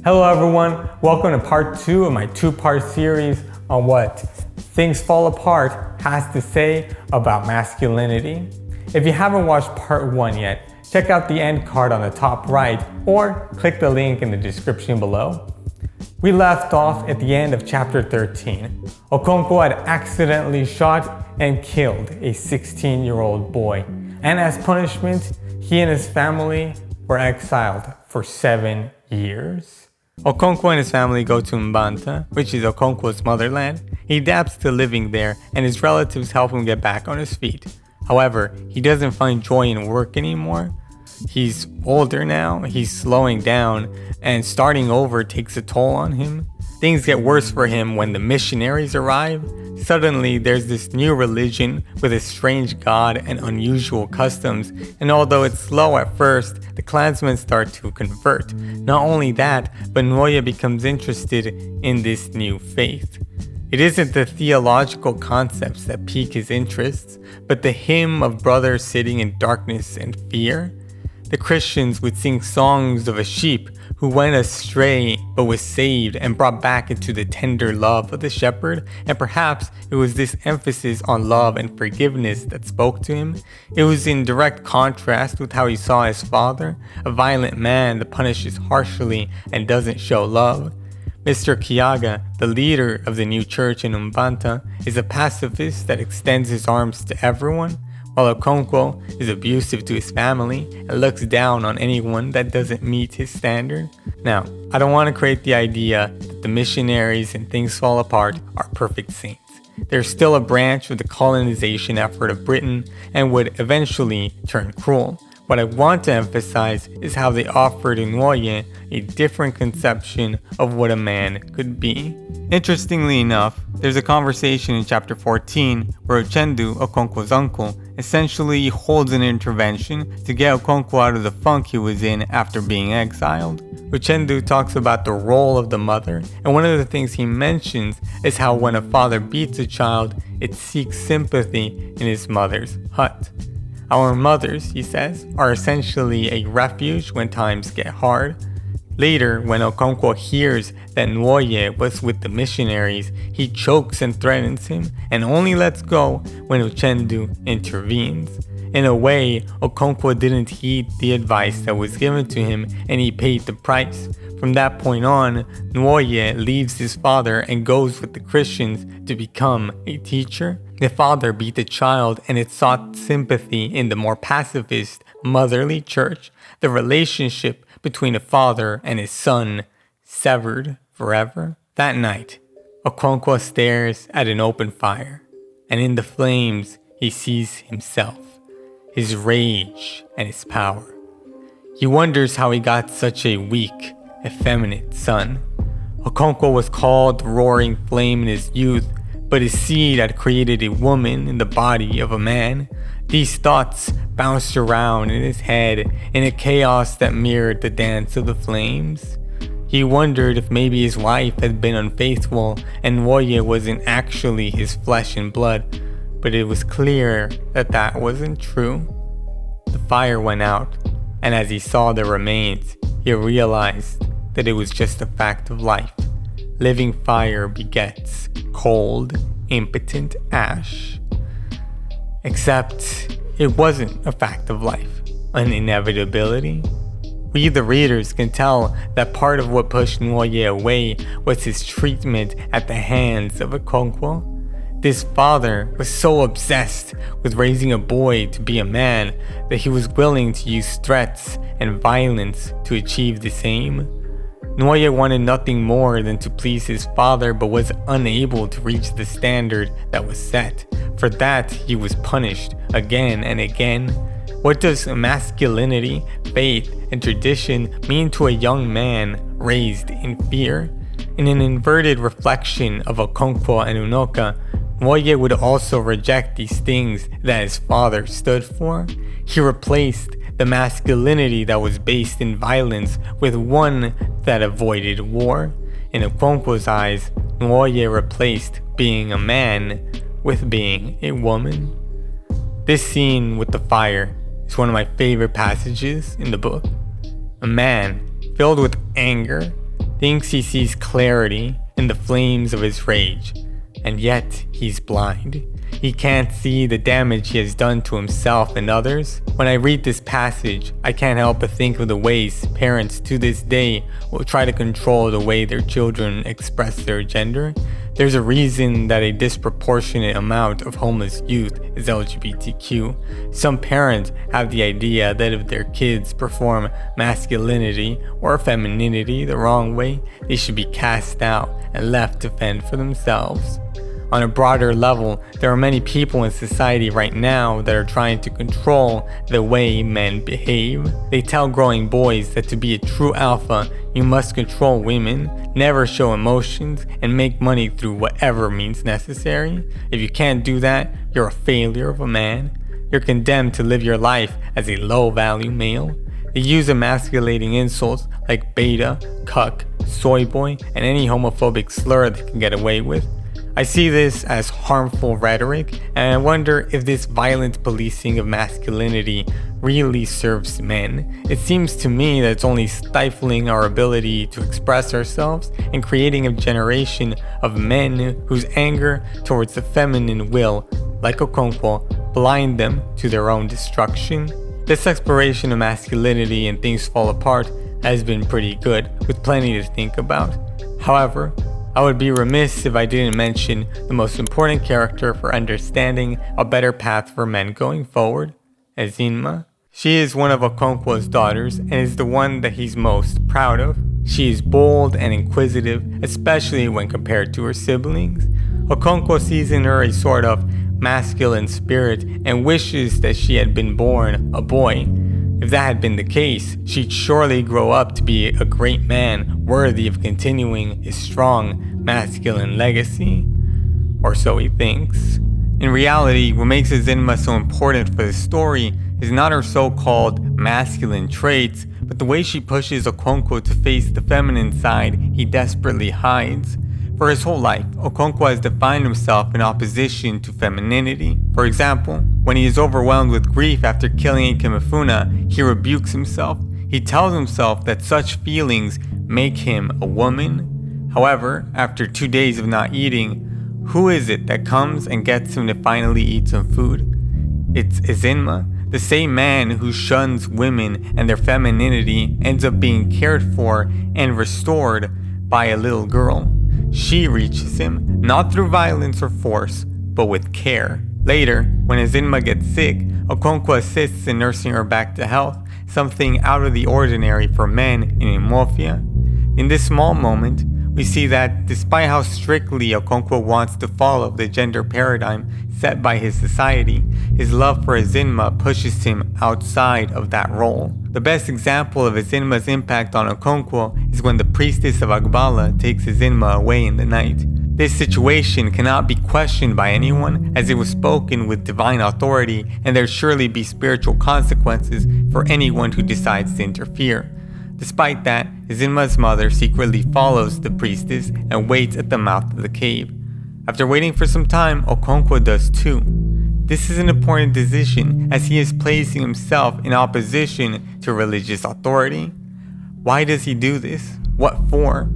Hello everyone, welcome to part 2 of my 2-part series on what Things Fall Apart has to say about masculinity. If you haven't watched part 1 yet, check out the end card on the top right or click the link in the description below. We left off at the end of chapter 13. Okonkwo had accidentally shot and killed a 16-year-old boy, and as punishment, he and his family were exiled for 7 years. Okonkwo and his family go to Mbanta, which is Okonkwo's motherland. He adapts to living there, and his relatives help him get back on his feet. However, he doesn't find joy in work anymore. He's older now, he's slowing down, and starting over takes a toll on him. Things get worse for him when the missionaries arrive. Suddenly, there's this new religion with a strange god and unusual customs, and although it's slow at first, the clansmen start to convert. Not only that, but Nwoye becomes interested in this new faith. It isn't the theological concepts that pique his interests, but the hymn of brothers sitting in darkness and fear. The Christians would sing songs of a sheep who went astray but was saved and brought back into the tender love of the shepherd, and perhaps it was this emphasis on love and forgiveness that spoke to him. It was in direct contrast with how he saw his father, a violent man that punishes harshly and doesn't show love. Mr. Kiyaga, the leader of the new church in Mbanta, is a pacifist that extends his arms to everyone, while Okonkwo is abusive to his family and looks down on anyone that doesn't meet his standard. Now, I don't want to create the idea that the missionaries and Things Fall Apart are perfect saints. They're still a branch of the colonization effort of Britain and would eventually turn cruel. What I want to emphasize is how they offered Nwoye a different conception of what a man could be. Interestingly enough, there's a conversation in chapter 14 where Uchendu, Okonkwo's uncle, essentially holds an intervention to get Okonkwo out of the funk he was in after being exiled. Uchendu talks about the role of the mother, and one of the things he mentions is how when a father beats a child, it seeks sympathy in his mother's hut. Our mothers, he says, are essentially a refuge when times get hard. Later, when Okonkwo hears that Nwoye was with the missionaries, he chokes and threatens him, and only lets go when Uchendu intervenes. In a way, Okonkwo didn't heed the advice that was given to him, and he paid the price. From that point on, Nwoye leaves his father and goes with the Christians to become a teacher. The father beat the child, and it sought sympathy in the more pacifist, motherly church. The relationship between a father and his son severed forever. That night, Okonkwo stares at an open fire, and in the flames he sees himself, his rage and his power. He wonders how he got such a weak, effeminate son. Okonkwo was called the roaring flame in his youth, but his seed had created a woman in the body of a man. These thoughts bounced around in his head in a chaos that mirrored the dance of the flames. He wondered if maybe his wife had been unfaithful and Nwoye wasn't actually his flesh and blood, but it was clear that that wasn't true. The fire went out, and as he saw the remains, he realized that it was just a fact of life. Living fire begets cold, impotent ash. Except it wasn't a fact of life, an inevitability. We, the readers, can tell that part of what pushed Nwoye away was his treatment at the hands of Okonkwo. This father was so obsessed with raising a boy to be a man that he was willing to use threats and violence to achieve the same. Nwoye wanted nothing more than to please his father, but was unable to reach the standard that was set. For that, he was punished again and again. What does masculinity, faith, and tradition mean to a young man raised in fear? In an inverted reflection of Okonkwo and Unoka, Nwoye would also reject these things that his father stood for. He replaced the masculinity that was based in violence with one that avoided war. In Okonkwo's eyes, Nwoye replaced being a man with being a woman. This scene with the fire is one of my favorite passages in the book. A man filled with anger thinks he sees clarity in the flames of his rage, and yet he's blind. He can't see the damage he has done to himself and others. When I read this passage, I can't help but think of the ways parents to this day will try to control the way their children express their gender. There's a reason that a disproportionate amount of homeless youth is LGBTQ. Some parents have the idea that if their kids perform masculinity or femininity the wrong way, they should be cast out and left to fend for themselves. On a broader level, there are many people in society right now that are trying to control the way men behave. They tell growing boys that to be a true alpha, you must control women, never show emotions, and make money through whatever means necessary. If you can't do that, you're a failure of a man. You're condemned to live your life as a low-value male. They use emasculating insults like beta, cuck, soy boy, and any homophobic slur they can get away with. I see this as harmful rhetoric, and I wonder if this violent policing of masculinity really serves men. It seems to me that it's only stifling our ability to express ourselves and creating a generation of men whose anger towards the feminine will, like Okonkwo, blind them to their own destruction. This exploration of masculinity and Things Fall Apart has been pretty good, with plenty to think about. However, I would be remiss if I didn't mention the most important character for understanding a better path for men going forward, Ezinma. She is one of Okonkwo's daughters and is the one that he's most proud of. She is bold and inquisitive, especially when compared to her siblings. Okonkwo sees in her a sort of masculine spirit and wishes that she had been born a boy. If that had been the case, she'd surely grow up to be a great man worthy of continuing his strong masculine legacy. Or so he thinks. In reality, what makes Ezinma so important for the story is not her so-called masculine traits, but the way she pushes Okonkwo to face the feminine side he desperately hides. For his whole life, Okonkwo has defined himself in opposition to femininity. For example, when he is overwhelmed with grief after killing Ikemefuna, he rebukes himself. He tells himself that such feelings make him a woman. However, after 2 days of not eating, who is it that comes and gets him to finally eat some food? It's Ezinma. The same man who shuns women and their femininity ends up being cared for and restored by a little girl. She reaches him, not through violence or force, but with care. Later, when Ezinma gets sick, Okonkwo assists in nursing her back to health, something out of the ordinary for men in Imofia. In this small moment, we see that despite how strictly Okonkwo wants to follow the gender paradigm set by his society, his love for Ezinma pushes him outside of that role. The best example of Ezinma's impact on Okonkwo is when the priestess of Agbala takes Ezinma away in the night. This situation cannot be questioned by anyone, as it was spoken with divine authority, and there surely be spiritual consequences for anyone who decides to interfere. Despite that, Ezinma's mother secretly follows the priestess and waits at the mouth of the cave. After waiting for some time, Okonkwo does too. This is an important decision, as he is placing himself in opposition to religious authority. Why does he do this? What for?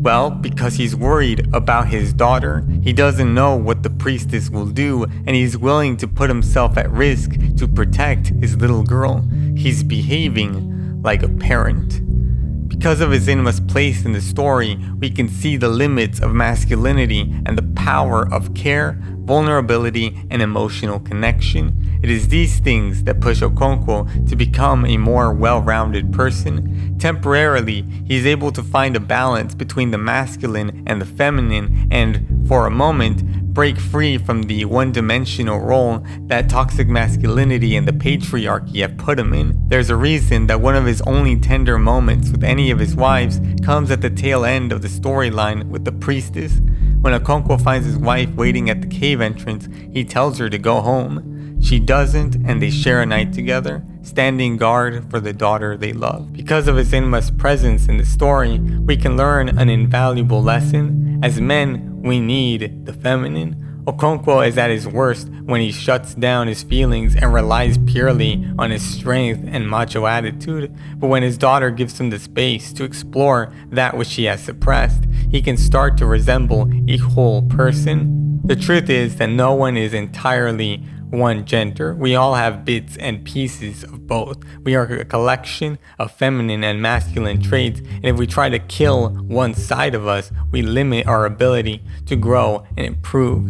Well, because he's worried about his daughter. He doesn't know what the priestess will do, and he's willing to put himself at risk to protect his little girl. He's behaving like a parent. Because of Ezinma's place in the story, we can see the limits of masculinity and the power of care, vulnerability, and emotional connection. It is these things that push Okonkwo to become a more well-rounded person. Temporarily, he is able to find a balance between the masculine and the feminine, and, for a moment, break free from the one-dimensional role that toxic masculinity and the patriarchy have put him in. There's a reason that one of his only tender moments with any of his wives comes at the tail end of the storyline with the priestess. When Okonkwo finds his wife waiting at the cave entrance, he tells her to go home. She doesn't, and they share a night together, standing guard for the daughter they love. Because of Ezinma's presence in the story, we can learn an invaluable lesson. As men, we need the feminine. Okonkwo is at his worst when he shuts down his feelings and relies purely on his strength and macho attitude, but when his daughter gives him the space to explore that which he has suppressed, he can start to resemble a whole person. The truth is that no one is entirely one gender. We all have bits and pieces of both. We are a collection of feminine and masculine traits, and if we try to kill one side of us, we limit our ability to grow and improve.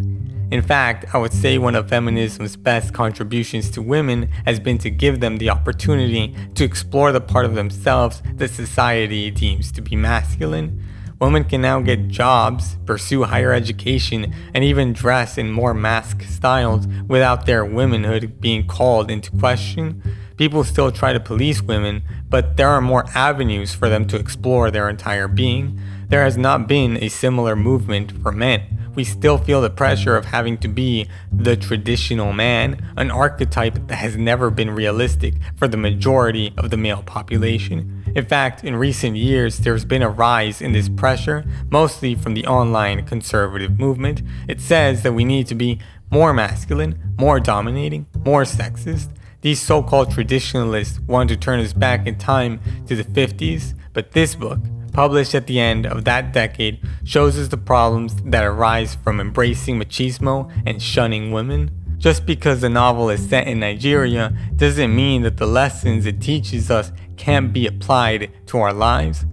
In fact, I would say one of feminism's best contributions to women has been to give them the opportunity to explore the part of themselves that society deems to be masculine. Women can now get jobs, pursue higher education, and even dress in more masc styles without their womanhood being called into question. People still try to police women, but there are more avenues for them to explore their entire being. There has not been a similar movement for men. We still feel the pressure of having to be the traditional man, an archetype that has never been realistic for the majority of the male population. In fact, in recent years, there's been a rise in this pressure, mostly from the online conservative movement. It says that we need to be more masculine, more dominating, more sexist. These so-called traditionalists want to turn us back in time to the 50s, but this book, published at the end of that decade, shows us the problems that arise from embracing machismo and shunning women. Just because the novel is set in Nigeria doesn't mean that the lessons it teaches us can't be applied to our lives.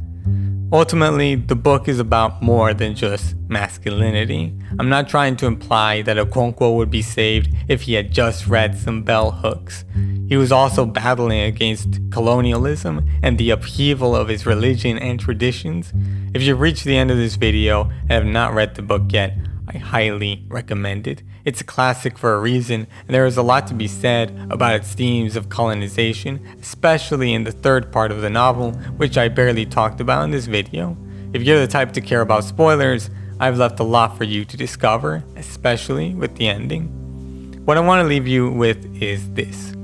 Ultimately, the book is about more than just masculinity. I'm not trying to imply that Okonkwo would be saved if he had just read some bell hooks. He was also battling against colonialism and the upheaval of his religion and traditions. If you've reached the end of this video and have not read the book yet, I highly recommend it. It's a classic for a reason, and there is a lot to be said about its themes of colonization, especially in the third part of the novel, which I barely talked about in this video. If you're the type to care about spoilers, I've left a lot for you to discover, especially with the ending. What I want to leave you with is this.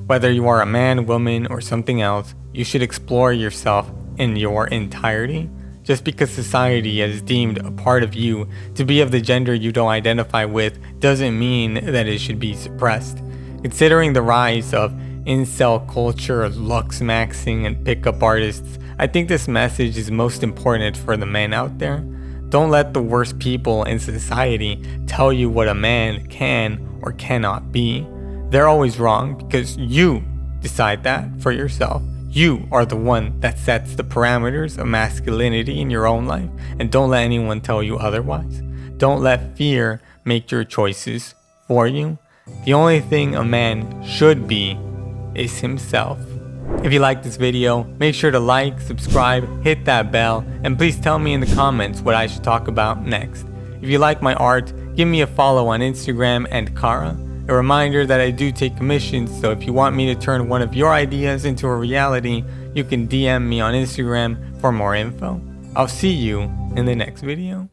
Whether you are a man, woman, or something else, you should explore yourself in your entirety. Just because society has deemed a part of you to be of the gender you don't identify with doesn't mean that it should be suppressed. Considering the rise of incel culture, lux maxing, and pickup artists, I think this message is most important for the men out there. Don't let the worst people in society tell you what a man can or cannot be. They're always wrong because you decide that for yourself. You are the one that sets the parameters of masculinity in your own life, and don't let anyone tell you otherwise. Don't let fear make your choices for you. The only thing a man should be is himself. If you like this video, make sure to like, subscribe, hit that bell, and please tell me in the comments what I should talk about next. If you like my art, give me a follow on Instagram and Kara. A reminder that I do take commissions, so if you want me to turn one of your ideas into a reality, you can DM me on Instagram for more info. I'll see you in the next video.